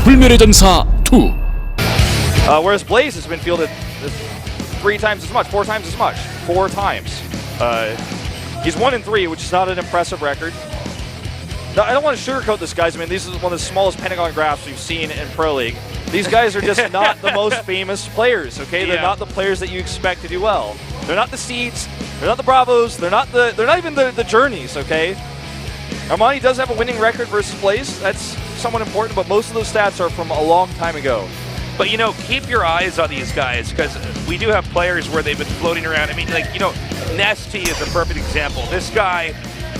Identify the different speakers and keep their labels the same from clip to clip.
Speaker 1: 불멸의 전사 2.
Speaker 2: Whereas Blaze has been fielded 3 times as much, 4 times as much, 4 times. He's 1-3, which is not an impressive record. Now, I don't want to sugarcoat this, guys. I mean, this is one of the smallest Pentagon graphs we've seen in Pro League. These guys are just not the most famous players, okay? They're not the players that you expect to do well. They're not the Seeds, they're not the Bravos, they're not even the Journeys, okay? Armani does have a winning record versus Blaze. That's somewhat important, but most of those stats are from a long time ago.
Speaker 3: But, you know, keep your eyes on these guys, because we do have players where they've been floating around. I mean, like, you know, Nesty is a perfect example. This guy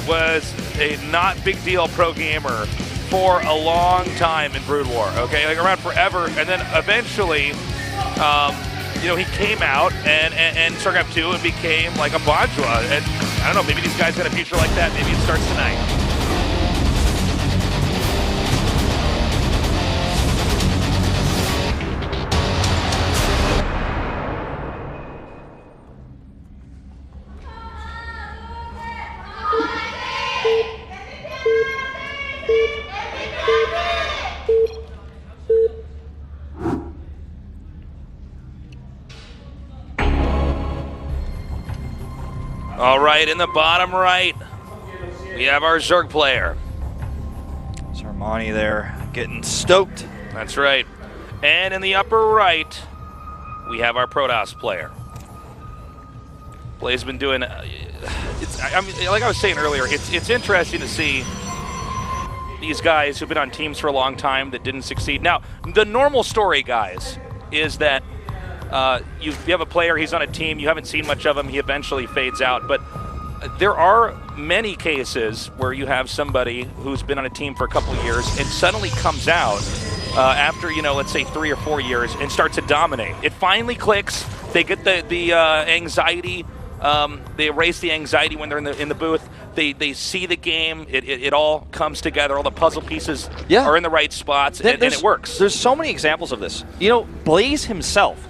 Speaker 3: was a not big deal pro gamer for a long time in Brood War, okay? Like, around forever, and then eventually, you know, he came out and Starcraft 2 and became like a Bajwa. And I don't know, maybe these guys got a future like that. Maybe it starts tonight. All right, in the bottom right, we have our Zerg player.
Speaker 2: It's Armani there, getting stoked.
Speaker 3: That's right. And in the upper right, we have our Protoss player. Blaze has been doing, I mean, like I was saying earlier, it's interesting to see these guys who've been on teams for a long time that didn't succeed. Now, the normal story, guys, is that you have a player, he's on a team, you haven't seen much of him, he eventually fades out. But there are many cases where you have somebody who's been on a team for a couple of years and suddenly comes out after, you know, let's say 3 or 4 years and starts to dominate. It finally clicks. They get the anxiety. They erase the anxiety when they're in the booth. They see the game. It all comes together. All the puzzle pieces are in the right spots, and it works.
Speaker 2: There's so many examples of this. You know, Blaze himself.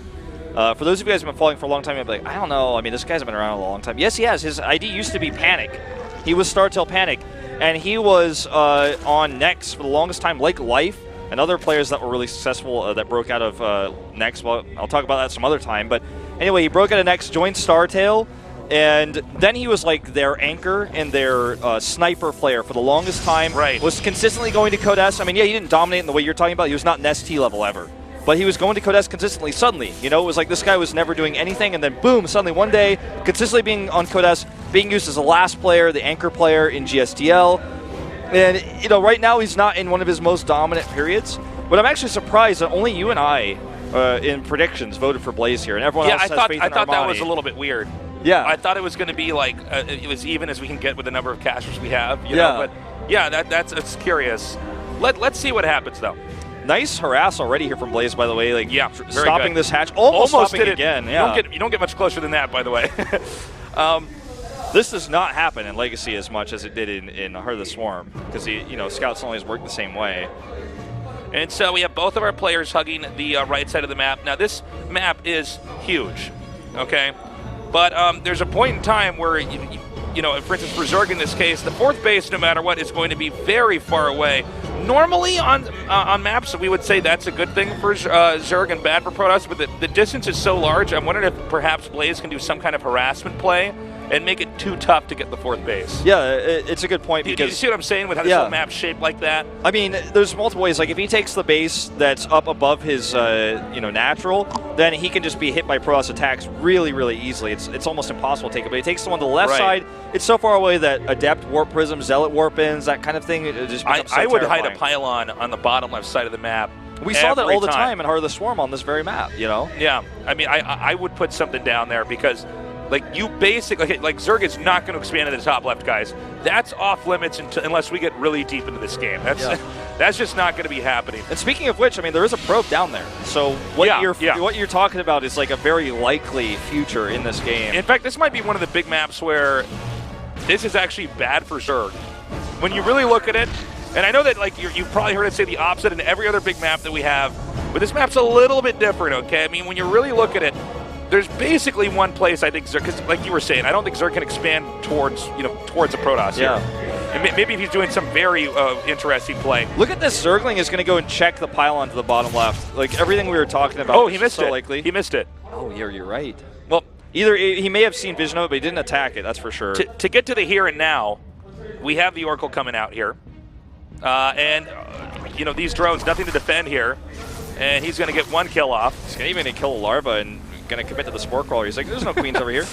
Speaker 2: For those of you guys who have been following for a long time, you'll be like, I don't know. I mean, this guy's been around a long time. Yes, he has. His ID used to be Panic. He was StarTale Panic. And he was on Nex for the longest time, like Life, and other players that were really successful that broke out of Nex. Well, I'll talk about that some other time. But anyway, he broke out of Nex, joined StarTale, and then he was like their anchor and their sniper player for the longest time.
Speaker 3: Right.
Speaker 2: Was consistently going to Code S. I mean, yeah, he didn't dominate in the way you're talking about. He was not Nest T level ever. But he was going to Code S consistently, suddenly. You know, it was like this guy was never doing anything, and then boom, suddenly one day, consistently being on Code S, being used as the last player, the anchor player in GSTL. And, you know, right now he's not in one of his most dominant periods. But I'm actually surprised that only you and I, in predictions, voted for Blaze here, and everyone else has faith in Armani.
Speaker 3: I thought that was a little bit weird.
Speaker 2: Yeah.
Speaker 3: I thought it was going to be like, it was even as we can get with the number of casters we have, you know, but yeah, that's curious. Let's see what happens, though.
Speaker 2: Nice harass already here from Blaze, by the way. Like,
Speaker 3: yeah,
Speaker 2: stopping this hatch, almost stopping
Speaker 3: did
Speaker 2: it again. Yeah.
Speaker 3: You don't get much closer than that, by the way.
Speaker 2: This does not happen in Legacy as much as it did in Heart of the Swarm, because scouts always work the same way.
Speaker 3: And so we have both of our players hugging the right side of the map. Now this map is huge, okay, but there's a point in time where you know, for instance, for Zerg in this case, the 4th base, no matter what, is going to be very far away. Normally on maps, we would say that's a good thing for Zerg and bad for Protoss, but the distance is so large, I'm wondering if perhaps Blaze can do some kind of harassment play and make it too tough to get the 4th base.
Speaker 2: Yeah, it's a good point. Because
Speaker 3: do you see what I'm saying with how this whole map's shaped like that?
Speaker 2: I mean, there's multiple ways. Like, if he takes the base that's up above his, natural, then he can just be hit by Protoss attacks really, really easily. It's almost impossible to take it. But he takes the one to the left side. It's so far away that Adept Warp Prism, Zealot Warp Ins, that kind of thing, it just becomes so
Speaker 3: I would
Speaker 2: terrifying.
Speaker 3: hide a pylon on the bottom left side of the map.
Speaker 2: We saw that all the time in Heart of the Swarm on this very map, you know?
Speaker 3: Yeah, I mean, I would put something down there because, like, you basically, like Zerg is not going to expand to the top left, guys. That's off limits unless we get really deep into this game. That's just not going to be happening.
Speaker 2: And speaking of which, I mean, there is a probe down there. So what you're talking about is like a very likely future in this game.
Speaker 3: In fact, this might be one of the big maps where this is actually bad for Zerg. When you really look at it, and I know that like you've probably heard it say the opposite in every other big map that we have, but this map's a little bit different, okay? I mean, when you really look at it, there's basically one place I think Zerg, because like you were saying, I don't think Zerg can expand towards a Protoss here. And maybe if he's doing some very interesting play.
Speaker 2: Look at this. Zergling is going to go and check the pylon to the bottom left. Like everything we were talking about.
Speaker 3: Oh, he missed it.
Speaker 2: Likely.
Speaker 3: He missed it.
Speaker 2: Oh, yeah, you're right.
Speaker 3: Well,
Speaker 2: either he may have seen vision of it, but he didn't attack it. That's for sure.
Speaker 3: To get to the here and now, we have the Oracle coming out here. And, you know, these drones, nothing to defend here. And he's going to get one kill off.
Speaker 2: He's going to even kill a larva and going to commit to the spore crawler. He's like, there's no queens over here.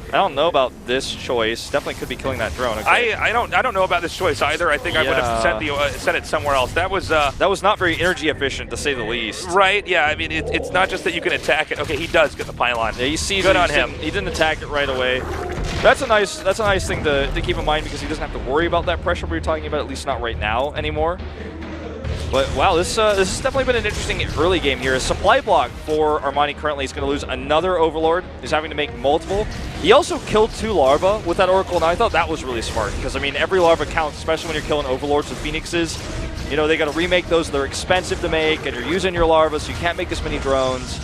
Speaker 2: I don't know about this choice. Definitely could be killing that drone. Okay.
Speaker 3: I don't know about this choice either. I think I would have sent it somewhere else. That was
Speaker 2: not very energy efficient, to say the least.
Speaker 3: Right? Yeah. I mean, it's not just that you can attack it. Okay, he does get the pylon.
Speaker 2: Yeah, he sees
Speaker 3: good
Speaker 2: it.
Speaker 3: on him.
Speaker 2: He didn't attack it right away. That's a nice thing to keep in mind, because he doesn't have to worry about that pressure we were talking about, at least not right now anymore. But wow, this has definitely been an interesting early game here. A supply block for Armani currently is going to lose another Overlord. He's having to make multiple. He also killed 2 larvae with that Oracle, and I thought that was really smart, because I mean every larva counts, especially when you're killing Overlords with Phoenixes. You know, they got to remake those. They're expensive to make, and you're using your larvae, so you can't make as many drones.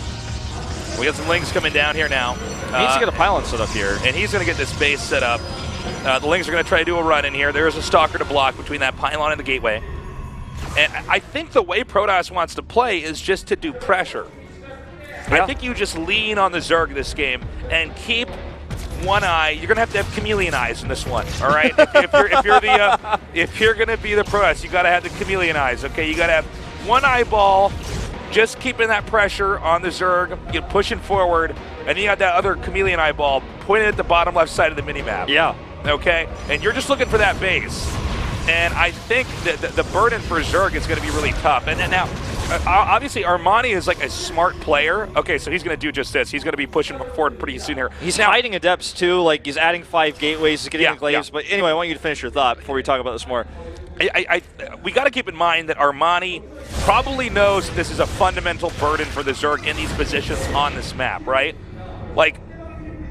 Speaker 3: We got some Lings coming down here now.
Speaker 2: He needs to get a pylon set up here.
Speaker 3: And he's going to get this base set up. The Lings are going to try to do a run in here. There is a Stalker to block between that pylon and the gateway. And I think the way Protoss wants to play is just to do pressure. Yeah. I think you just lean on the Zerg this game and keep one eye. You're going to have chameleon eyes in this one, all right? if you're going to be the Protoss, you got to have the chameleon eyes, okay? You got to have one eyeball, just keeping that pressure on the Zerg, you're pushing forward, and you got that other chameleon eyeball pointed at the bottom left side of the minimap.
Speaker 2: Yeah.
Speaker 3: Okay? And you're just looking for that base. And I think that the burden for Zerg is going to be really tough. And now, obviously, Armani is like a smart player. Okay, so he's going to do just this. He's going to be pushing forward pretty soon here.
Speaker 2: He's hiding Adepts, too. Like, he's adding 5 gateways. He's getting the glaives. But anyway, I want you to finish your thought before we talk about this more.
Speaker 3: We got to keep in mind that Armani probably knows that this is a fundamental burden for the Zerg in these positions on this map, right? Like,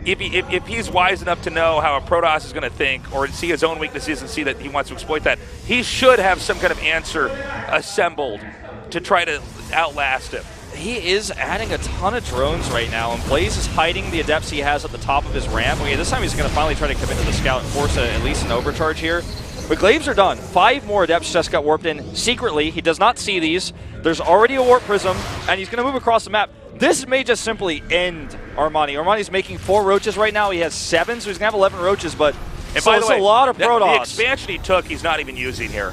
Speaker 3: if he's wise enough to know how a Protoss is going to think, or see his own weaknesses and see that he wants to exploit that, he should have some kind of answer assembled to try to outlast him.
Speaker 2: He is adding a ton of drones right now, and Blaze is hiding the Adepts he has at the top of his ramp. Okay, this time he's going to finally try to commit to the Scout and force at least an overcharge here. But glaives are done. 5 more Adepts just got warped in secretly. He does not see these. There's already a warp prism, and he's going to move across the map. This may just simply end Armani. Armani's making 4 roaches right now. He has 7, so he's going to have 11 roaches, but
Speaker 3: and by the way,
Speaker 2: a lot of Protoss.
Speaker 3: The expansion he took, he's not even using here.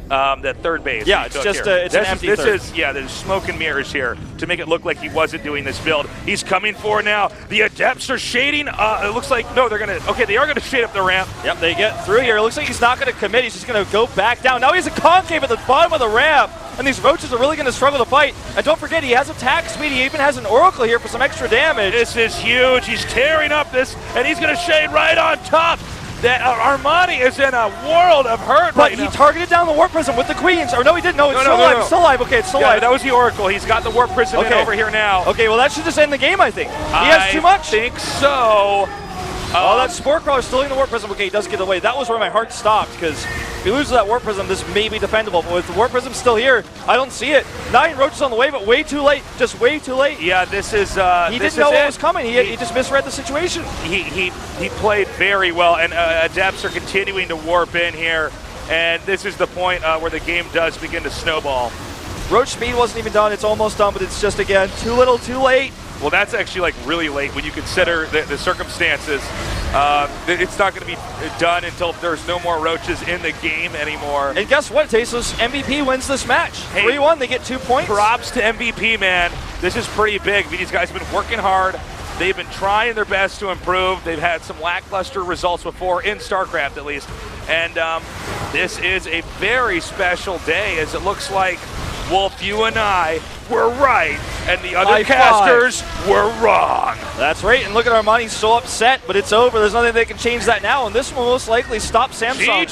Speaker 3: That third base.
Speaker 2: Yeah, it's just it's an empty third.
Speaker 3: There's smoke and mirrors here to make it look like he wasn't doing this build. He's coming for now. The Adepts are shading. It looks like, no, they're going to, okay, they are going to shade up the ramp.
Speaker 2: Yep, they get through here. It looks like he's not going to commit. He's just going to go back down. Now he has a concave at the bottom of the ramp, and these roaches are really going to struggle to fight. And don't forget, he has attack speed. He even has an Oracle here for some extra damage.
Speaker 3: This is huge. He's tearing up this, and he's going to shade right on top. That Armani is in a world of hurt right now.
Speaker 2: But he targeted down the Warp Prism with the Queens. Or no, he didn't. No, it's still alive. It's still alive. Okay, it's still alive.
Speaker 3: That was the Oracle. He's got the Warp Prism in over here now.
Speaker 2: Okay, well, that should just end the game, I think. He has too much.
Speaker 3: I think so.
Speaker 2: That Spore Crawler stealing the Warp Prism. Okay, he does get away. That was where my heart stopped, because if he loses that Warp Prism, this may be defendable. But with the Warp Prism still here, I don't see it. 9 roaches on the way, but way too late. Just way too late.
Speaker 3: Yeah, this is
Speaker 2: he didn't know what was coming. He just misread the situation.
Speaker 3: He played very well, and Adepts are continuing to warp in here. And this is the point where the game does begin to snowball.
Speaker 2: Roach speed wasn't even done. It's almost done, but it's just, again, too little, too late.
Speaker 3: Well, that's actually like really late when you consider the circumstances. It's not going to be done until there's no more roaches in the game anymore.
Speaker 2: And guess what, Tasteless? MVP wins this match. 3-1, they get 2 points.
Speaker 3: Props to MVP, man. This is pretty big. These guys have been working hard. They've been trying their best to improve. They've had some lackluster results before, in StarCraft at least. And this is a very special day, as it looks like Wolf, you and I were right, and the other casters were wrong.
Speaker 2: That's right, and look at Armani, so upset, but it's over. There's nothing they can change that now, and this will most likely stop Samsung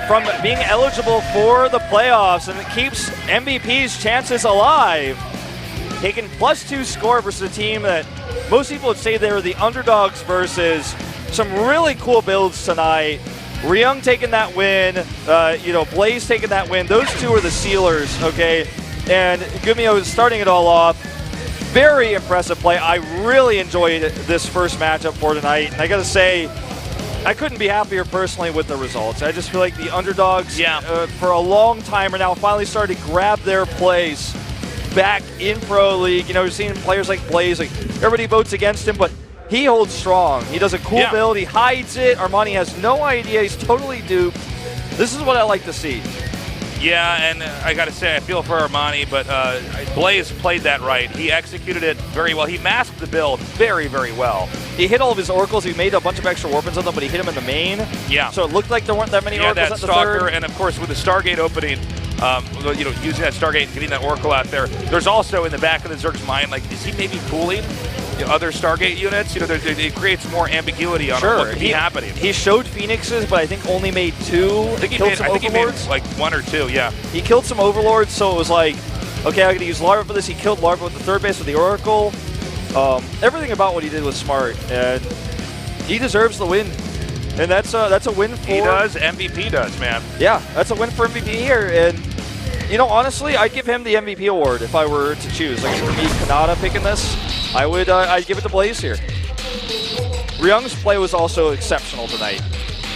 Speaker 2: from being eligible for the playoffs, and it keeps MVP's chances alive. Taking +2 score versus a team that most people would say they were the underdogs versus some really cool builds tonight. Ryung taking that win, Blaze taking that win. Those two are the sealers, okay? And Gumio is starting it all off. Very impressive play. I really enjoyed this first matchup for tonight. And I gotta say, I couldn't be happier personally with the results. I just feel like the underdogs
Speaker 3: Yeah.
Speaker 2: For a long time are now finally starting to grab their place back in Pro League. You know, we're seeing players like Blaze, like everybody votes against him, but he holds strong. He does a cool build, he hides it. Armani has no idea, he's totally duped. This is what I like to see.
Speaker 3: Yeah, and I got to say, I feel for Armani, but Blaze played that right. He executed it very well. He masked the build very, very well.
Speaker 2: He hit all of his oracles. He made a bunch of extra weapons on them, but he hit them in the main.
Speaker 3: Yeah.
Speaker 2: So it looked like there weren't that many oracles
Speaker 3: that
Speaker 2: at the
Speaker 3: Stalker,
Speaker 2: third.
Speaker 3: and of course with the Stargate opening, you know, using that Stargate and getting that Oracle out there. There's also in the back of the Zerg's mind, like, is he maybe fooling other Stargate units? You know, it creates more ambiguity on what could be happening.
Speaker 2: He showed Phoenixes, but I think only made 2.
Speaker 3: I think he made like 1 or 2, yeah.
Speaker 2: He killed some Overlords, so it was like, okay, I'm going to use Larva for this. He killed Larva with the third base with the Oracle. Everything about what he did was smart, and he deserves the win. And that's a win for...
Speaker 3: He does, MVP does, man.
Speaker 2: Yeah, that's a win for MVP here, and you know, honestly, I'd give him the MVP award if I were to choose. Like, for me, Kanata picking this, I'd give it to Blaze here. Ryung's play was also exceptional tonight.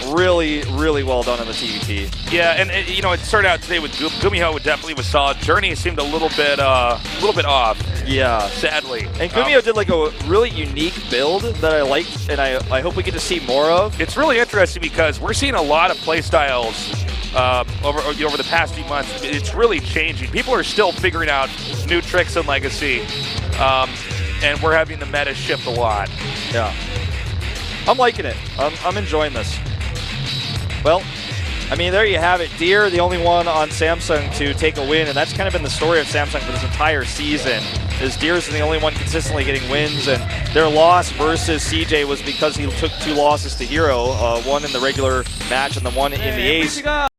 Speaker 2: Really, really well done on the TVT.
Speaker 3: Yeah, and you know, it started out today with Gumiho definitely was solid. Journey seemed a little bit off.
Speaker 2: Yeah,
Speaker 3: sadly.
Speaker 2: And Gumiho did like a really unique build that I liked, and I hope we get to see more of.
Speaker 3: It's really interesting because we're seeing a lot of play styles over the past few months. It's really changing. People are still figuring out new tricks in Legacy, and we're having the meta shift a lot.
Speaker 2: Yeah, I'm liking it. I'm enjoying this. Well, I mean, there you have it. Deer, the only one on Samsung to take a win, and that's kind of been the story of Samsung for this entire season, is Deer's the only one consistently getting wins, and their loss versus CJ was because he took 2 losses to Hero, one in the regular match and the one in the Ace.